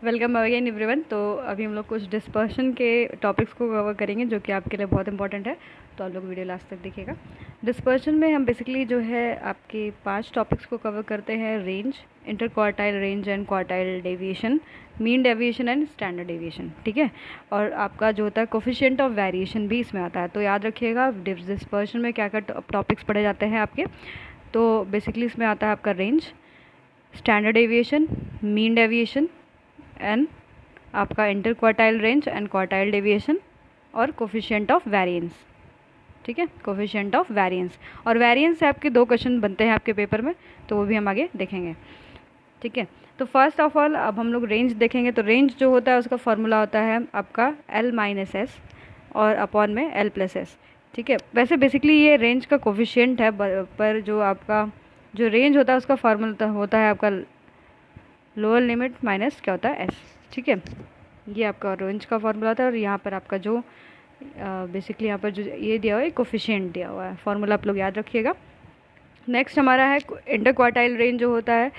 Welcome again everyone. तो अभी हम लोग कुछ डिस्पर्शन के टॉपिक्स को कवर करेंगे जो कि आपके लिए बहुत इंपॉर्टेंट है, तो आप लोग वीडियो लास्ट तक देखिएगा। डिस्पर्शन में हम बेसिकली जो है आपके 5 टॉपिक्स को कवर करते हैं: range, inter quartile range and quartile deviation, mean deviation and standard deviation. ठीक है, और आपका जो होता है कोफिशिएंट ऑफ वेरिएशन भी इसमें आता है। तो याद रखिएगा डिस्पर्शन में क्या क्या टॉपिक्स पढ़े जाते हैं आपके। तो बेसिकली इसमें आता है आपका range, standard deviation, mean deviation and आपका inter quartile range and quartile deviation और कोफिशिएंट ऑफ वेरिएंस। ठीक है, कोफिशिएंट ऑफ वेरिएंस और वेरिएंस से आपके 2 क्वेश्चन बनते हैं आपके पेपर में, तो वो भी हम आगे देखेंगे। ठीक है, तो फर्स्ट ऑफ ऑल अब हम लोग रेंज देखेंगे। तो रेंज जो होता है उसका फॉर्मूला होता है आपका L माइनस एस और अपॉन में L प्लस एस। ठीक है, वैसे बेसिकली ये रेंज का कोफिशिएंट है, पर जो आपका जो रेंज होता है उसका फार्मूला होता है आपका लोअर लिमिट माइनस क्या होता है एस। ठीक है, ये आपका रेंज का फार्मूला था। और यहाँ पर आपका जो बेसिकली यहाँ पर जो ये दिया हुआ है कोफिशिएंट दिया हुआ है, फार्मूला आप लोग याद रखिएगा। नेक्स्ट हमारा है इंटर क्वार्टाइल रेंज जो होता है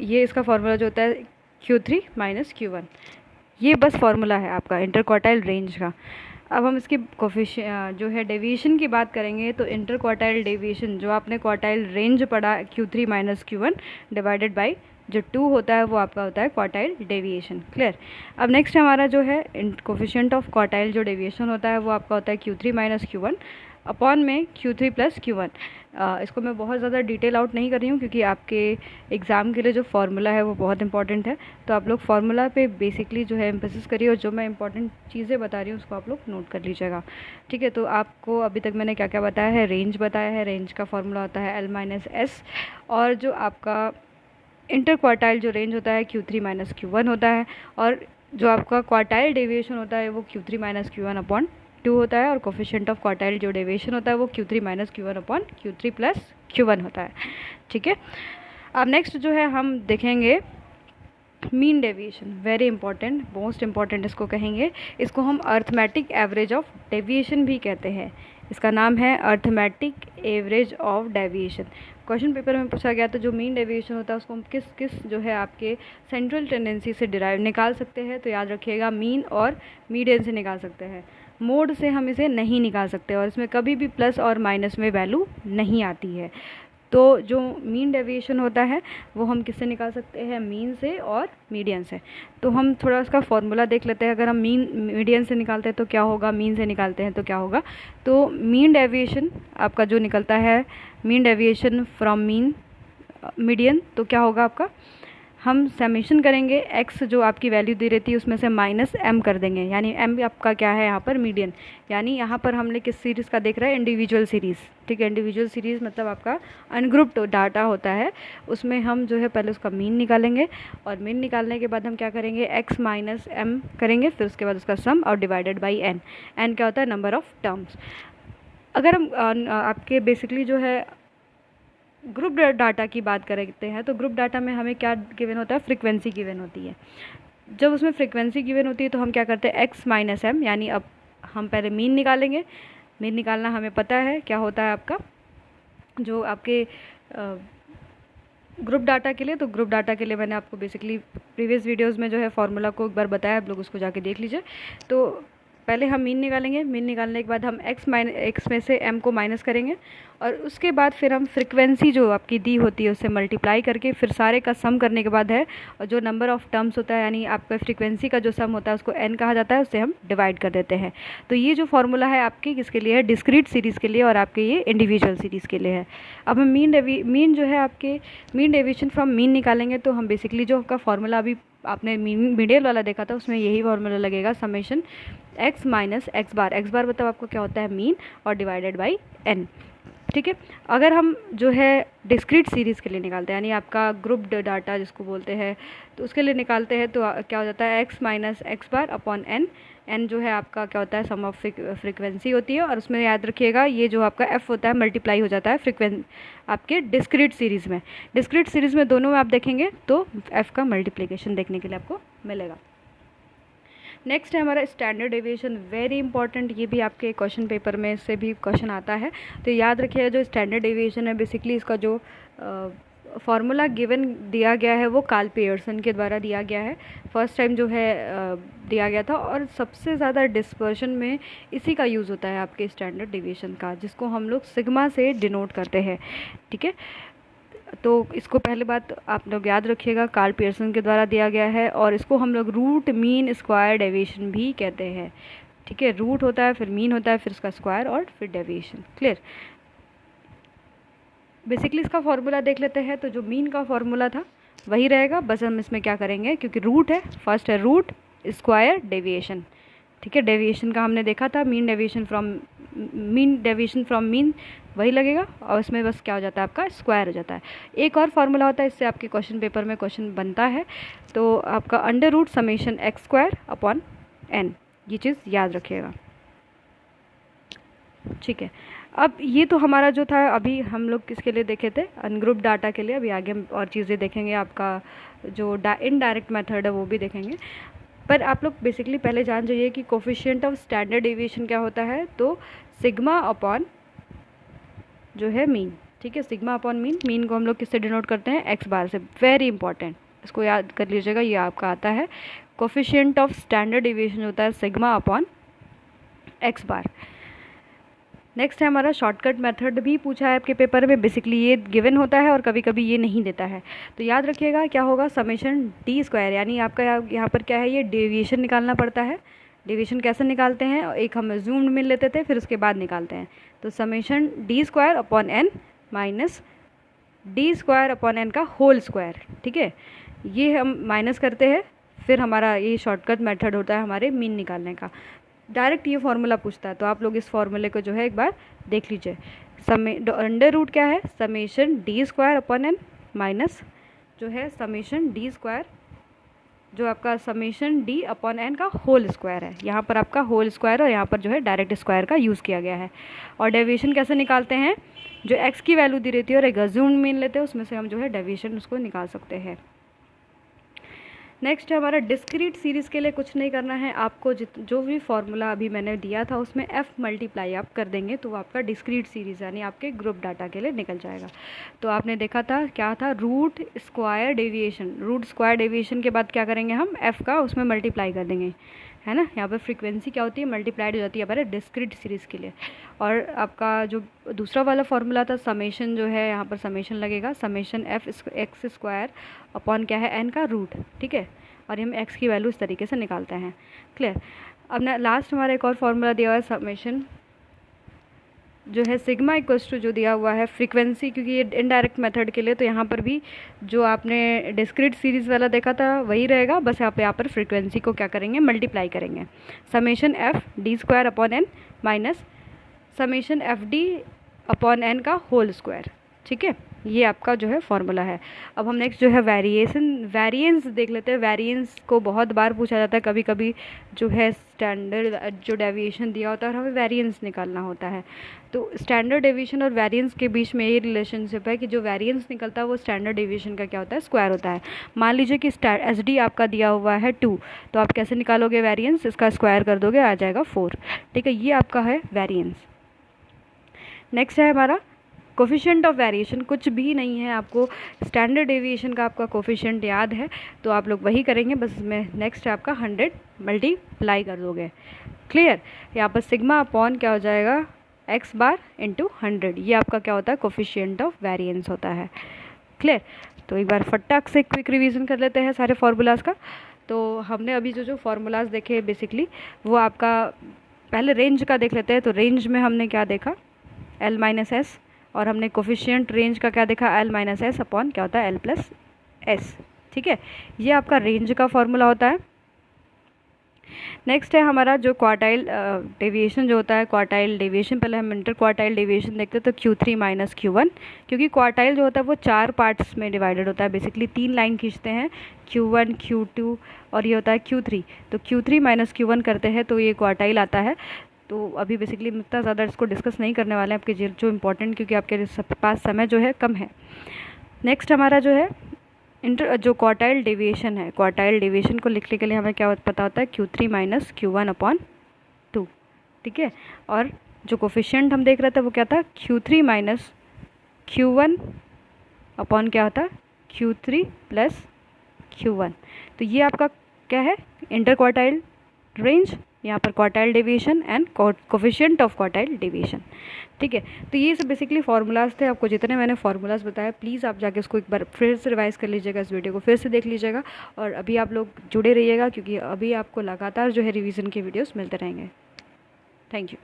ये इसका फार्मूला जो होता है Q3 माइनस Q1। ये बस फार्मूला है आपका इंटर क्वार्टाइल रेंज का। अब हम इसकी जो है डेविएशन की बात करेंगे। तो इंटर क्वार्टाइल डेविएशन जो आपने क्वार्टाइल रेंज पढ़ा Q3 minus Q1 divided by जो 2 होता है वो आपका होता है क्वार्टाइल डेविएशन। क्लियर। अब नेक्स्ट हमारा जो है कोफिशिएंट ऑफ क्वार्टाइल जो डेविएशन होता है वो आपका होता है Q3 माइनस Q1 अपॉन में Q3 प्लस Q1। इसको मैं बहुत ज़्यादा डिटेल आउट नहीं कर रही हूँ क्योंकि आपके एग्ज़ाम के लिए जो फार्मूला है वो बहुत इंपॉर्टेंट है। तो आप लोग फार्मूला पे बेसिकली जो है एम्फेसिस करिए और जो मैं इंपॉर्टेंट चीज़ें बता रही हूँ उसको आप लोग नोट कर लीजिएगा। ठीक है, तो आपको अभी तक मैंने क्या क्या बताया है। रेंज बताया है, रेंज का फार्मूला होता है L माइनस एस, और जो आपका इंटर क्वार्टाइल जो रेंज होता है Q3 माइनस Q1 होता है, और जो आपका क्वार्टाइल डेविएशन होता है वो Q3 माइनस Q1 अपॉन 2 होता है, और कोफिशिएंट ऑफ क्वार्टाइल जो डेविएशन होता है वो Q3 minus Q1 upon Q3 plus Q1 होता है। ठीक है, अब नेक्स्ट जो है हम देखेंगे mean deviation. Very important, most important इसको कहेंगे। इसको हम अर्थमेटिक एवरेज ऑफ डेविएशन भी कहते हैं। इसका नाम है arithmetic average of deviation. Question paper में पूछा गया तो जो मीन डेविएशन होता है उसको हम किस किस जो है आपके सेंट्रल टेंडेंसी से डिराइव निकाल सकते हैं। तो याद रखिएगा मीन और मीडियन से निकाल सकते हैं, मोड से हम इसे नहीं निकाल सकते, और इसमें कभी भी प्लस और माइनस में वैल्यू नहीं आती है। तो जो मीन डेविएशन होता है वो हम किससे निकाल सकते हैं? मीन से और मीडियन से। तो हम थोड़ा उसका फॉर्मूला देख लेते हैं। अगर हम मीन मीडियन से निकालते हैं तो क्या होगा, मीन से निकालते हैं तो क्या होगा। तो मीन डेविएशन आपका जो निकलता है, mean deviation from mean median, तो क्या होगा आपका, हम समेशन करेंगे x जो आपकी वैल्यू दी रहती है उसमें से माइनस m कर देंगे, यानी m आपका क्या है यहाँ पर मीडियन। यानी यहाँ पर हमने किस सीरीज़ का देख रहे हैं? Individual series. ठीक है, इंडिविजुअल सीरीज़ मतलब आपका अनग्रुप्ड डाटा होता है, उसमें हम जो है पहले उसका मीन निकालेंगे, और मीन निकालने के बाद हम क्या करेंगे? x माइनस m करेंगे, फिर उसके बाद उसका सम और डिवाइडेड बाई n। n क्या होता है? Number of terms. अगर हम आपके बेसिकली जो है ग्रुप डाटा की बात करते हैं तो ग्रुप डाटा में हमें क्या गिवन होता है? फ्रीक्वेंसी गिवन होती है। जब उसमें फ्रीक्वेंसी गिवन होती है तो हम क्या करते हैं? x माइनस एम, यानी अब हम पहले मीन निकालेंगे। मीन निकालना हमें पता है क्या होता है आपका, जो आपके ग्रुप डाटा के लिए। तो ग्रुप डाटा के लिए मैंने आपको बेसिकली प्रीवियस वीडियोज़ में जो है फार्मूला को एक बार बताया, आप लोग उसको जाके देख लीजिए। तो पहले हम मीन निकालेंगे, मीन निकालने के बाद हम x में से m को माइनस करेंगे, और उसके बाद फिर हम फ्रीक्वेंसी जो आपकी दी होती है उससे मल्टीप्लाई करके फिर सारे का सम करने के बाद है, और जो नंबर ऑफ़ टर्म्स होता है यानी आपका फ्रीक्वेंसी का जो सम होता है उसको n कहा जाता है, उससे हम डिवाइड कर देते हैं। तो ये जो फार्मूला है आपकी किसके लिए है? डिस्क्रीट सीरीज़ के लिए, और आपके ये इंडिविजुअल सीरीज़ के लिए है। अब हम मीन जो है आपके मीन डेविएशन फ्रॉम मीन निकालेंगे, तो हम बेसिकली जो आपका फार्मूला अभी आपने मिडिल वाला देखा था उसमें यही फार्मूला लगेगा, समेशन x माइनस एक्स बार। एक्स बार मतलब आपको क्या होता है? मीन, और डिवाइडेड बाई n। ठीक है, अगर हम जो है डिस्क्रीट सीरीज़ के लिए निकालते हैं, यानी आपका ग्रुप डाटा जिसको बोलते हैं, तो उसके लिए निकालते हैं तो क्या हो जाता है? x minus x bar upon n। n जो है आपका क्या होता है? सम ऑफ फ्रीक्वेंसी होती है, और उसमें याद रखिएगा ये जो आपका f होता है मल्टीप्लाई हो जाता है आपके डिस्क्रीट सीरीज़ में। डिस्क्रीट सीरीज़ में दोनों में आप देखेंगे तो f का मल्टीप्लिकेशन देखने के लिए आपको मिलेगा। नेक्स्ट है हमारा स्टैंडर्ड डेविएशन। वेरी इंपॉर्टेंट, ये भी आपके क्वेश्चन पेपर में से भी क्वेश्चन आता है। तो याद रखिएगा जो स्टैंडर्ड डेविएशन है बेसिकली इसका जो फार्मूला गिवन दिया गया है वो कार्ल पियर्सन के द्वारा दिया गया है, फर्स्ट टाइम जो है दिया गया था, और सबसे ज़्यादा डिस्पर्शन में इसी का यूज़ होता है आपके स्टैंडर्ड डिवीएशन का, जिसको हम लोग सिग्मा से डिनोट करते हैं। ठीक है, तो इसको पहले बात आप लोग याद रखिएगा, कार्ल पियर्सन के द्वारा दिया गया है, और इसको हम लोग रूट मीन स्क्वायर डेविएशन भी कहते हैं। ठीक है, रूट होता है, फिर मीन होता है, फिर उसका स्क्वायर, और फिर डेविएशन। क्लियर। बेसिकली इसका फॉर्मूला देख लेते हैं। तो जो मीन का फॉर्मूला था वही रहेगा, बस हम इसमें क्या करेंगे, क्योंकि रूट है, फर्स्ट है रूट स्क्वायर डेविएशन। ठीक है, डेविएशन का हमने देखा था, मीन डेविएशन फ्रॉम मीन वही लगेगा, और इसमें बस क्या हो जाता है, आपका स्क्वायर हो जाता है। एक और फार्मूला होता है, इससे आपके क्वेश्चन पेपर में क्वेश्चन बनता है, तो आपका under root summation X square upon N, ये चीज़ याद रखिएगा। ठीक है, अब ये तो हमारा जो था अभी हम लोग किसके लिए देखे थे, अनग्रुप डाटा के लिए। अभी आगे हम और चीज़ें देखेंगे, आपका जो इनडायरेक्ट मेथड है वो भी देखेंगे। पर आप लोग बेसिकली पहले जान जाइए कि कोफिशिएंट ऑफ स्टैंडर्ड डेविएशन क्या होता है, तो सिग्मा अपॉन जो है मीन। ठीक है, सिग्मा अपॉन मीन, मीन को हम लोग किससे डिनोट करते हैं, एक्स बार से। वेरी इंपॉर्टेंट, इसको याद कर लीजिएगा, ये आपका आता है। कोफिशिएंट ऑफ स्टैंडर्ड डेविएशन होता है सिग्मा अपॉन एक्स बार। नेक्स्ट है हमारा शॉर्टकट मेथड, भी पूछा है आपके पेपर में। बेसिकली ये गिवन होता है और कभी कभी ये नहीं देता है, तो याद रखिएगा क्या होगा, समेशन डी स्क्वायर, यानी आपका यहाँ पर क्या है, ये डेविएशन निकालना पड़ता है। डेविएशन कैसे निकालते हैं, एक हम अज्यूम्ड मीन लेते थे, फिर उसके बाद निकालते हैं। तो summation D square upon N minus D square upon N का होल स्क्वायर। ठीक है, ये हम माइनस करते हैं, फिर हमारा ये शॉर्टकट मेथड होता है हमारे मीन निकालने का। डायरेक्ट ये फार्मूला पूछता है, तो आप लोग इस फार्मूले को जो है एक बार देख लीजिए। अंडर रूट क्या है, summation D square upon N minus जो है समेशन डी स्क्वायर, जो आपका समेशन डी अपॉन एन का होल स्क्वायर है। यहाँ पर आपका होल स्क्वायर और यहाँ पर जो है डायरेक्ट स्क्वायर का यूज़ किया गया है। और डेविएशन कैसे निकालते हैं, जो एक्स की वैल्यू दी रहती है और एक अज्यूम्ड मीन लेते हैं, उसमें से हम जो है डेविएशन उसको निकाल सकते हैं। नेक्स्ट है हमारा डिस्क्रीट सीरीज़ के लिए कुछ नहीं करना है आपको, जो भी फार्मूला अभी मैंने दिया था उसमें f मल्टीप्लाई आप कर देंगे, तो वो आपका डिस्क्रीट सीरीज़ यानी आपके ग्रुप डाटा के लिए निकल जाएगा। तो आपने देखा था क्या था, root square deviation, root square deviation के बाद क्या करेंगे हम, f का उसमें मल्टीप्लाई कर देंगे, है ना। यहाँ पर फ्रीक्वेंसी क्या होती है, मल्टीप्लाइड हो जाती है हमारे डिस्क्रीट सीरीज़ के लिए। और आपका जो दूसरा वाला फार्मूला था समेशन, जो है यहाँ पर समेशन लगेगा, summation f x square upon क्या है एन का रूट। ठीक है, और हम x की वैल्यू इस तरीके से निकालते हैं। क्लियर। अब ना लास्ट हमारा एक और फार्मूला दिया हुआ है, समेशन जो है सिग्मा इक्वल्स टू जो दिया हुआ है फ्रीक्वेंसी, क्योंकि ये इनडायरेक्ट मेथड के लिए, तो यहाँ पर भी जो आपने डिस्क्रीट सीरीज़ वाला देखा था वही रहेगा, बस यहाँ पर फ्रीक्वेंसी को क्या करेंगे, मल्टीप्लाई करेंगे। Summation F D square upon N minus summation F D upon N का होल स्क्वायर। ठीक है, ये आपका जो है फॉर्मूला है। अब हम नेक्स्ट जो है वेरिएंस देख लेते हैं। वेरिएंस को बहुत बार पूछा जाता है, कभी कभी जो है स्टैंडर्ड जो डेविएशन दिया होता है और हमें वेरिएंस निकालना होता है। तो स्टैंडर्ड डेविएशन और वेरिएंस के बीच में ये रिलेशनशिप है कि जो वेरिएंस निकलता है वो स्टैंडर्ड डेविएशन का क्या होता है, स्क्वायर होता है। मान लीजिए कि एस डी आपका दिया हुआ है 2, तो आप कैसे निकालोगे वेरिएंस, इसका स्क्वायर कर दोगे, आ जाएगा 4। ठीक है, ये आपका है वेरिएंस। नेक्स्ट है हमारा कोफिशिएंट ऑफ वेरिएशन, कुछ भी नहीं है, आपको स्टैंडर्ड डेविएशन का आपका कोफिशिएंट याद है, तो आप लोग वही करेंगे, बस इसमें नेक्स्ट है आपका 100 मल्टीप्लाई कर दोगे। क्लियर। यहाँ पर सिग्मा अपॉन क्या हो जाएगा, एक्स बार इंटू 100, ये आपका क्या होता है, कोफिशिएंट ऑफ वेरिएंस होता है। क्लियर। तो एक बार फटाक से क्विक रिवीजन कर लेते हैं सारे फार्मूलाज का। तो हमने अभी जो फार्मूलाज देखे बेसिकली वो आपका पहले रेंज का देख लेते हैं। तो रेंज में हमने क्या देखा, L माइनस एस, और हमने कोफिशिएंट रेंज का क्या देखा, L माइनस एस अपॉन क्या होता है, L प्लस एस। ठीक है, ये आपका रेंज का फॉर्मूला होता है। नेक्स्ट है हमारा जो क्वार्टाइल डेविएशन जो होता है, क्वार्टाइल डेविएशन, पहले हम इंटर क्वार्टाइल डेविएशन देखते हैं, तो Q3 माइनस Q1, क्योंकि क्वार्टाइल जो होता है वो 4 पार्ट्स में डिवाइडेड होता है। बेसिकली 3 लाइन खींचते हैं, Q1 Q2 और ये होता है Q3, तो Q3 माइनस Q1 करते हैं तो ये क्वार्टाइल आता है। तो अभी बेसिकली इतना ज़्यादा इसको डिस्कस नहीं करने वाले हैं, आपके जो इम्पोर्टेंट, क्योंकि आपके पास समय जो है कम है। नेक्स्ट हमारा जो है जो क्वार्टाइल डेविएशन है, क्वार्टाइल डेविएशन को लिखने के लिए हमें क्या पता होता है, Q3 माइनस Q1 अपॉन 2। ठीक है, और जो कोफिशिएंट हम देख रहे थे वो क्या था, Q3 माइनस Q1 अपॉन क्या होता है Q3 प्लस Q1। तो ये आपका क्या है, इंटर क्वार्टाइल रेंज, यहाँ पर quartile deviation and coefficient of quartile deviation. ठीक है, तो ये सब बेसिकली फार्मूलाज थे। आपको जितने मैंने फार्मूलाज बताया प्लीज़ आप जाके उसको एक बार फिर से रिवाइज कर लीजिएगा, इस वीडियो को फिर से देख लीजिएगा, और अभी आप लोग जुड़े रहिएगा क्योंकि अभी आपको लगातार जो है रिवीजन के वीडियोस मिलते रहेंगे। Thank you.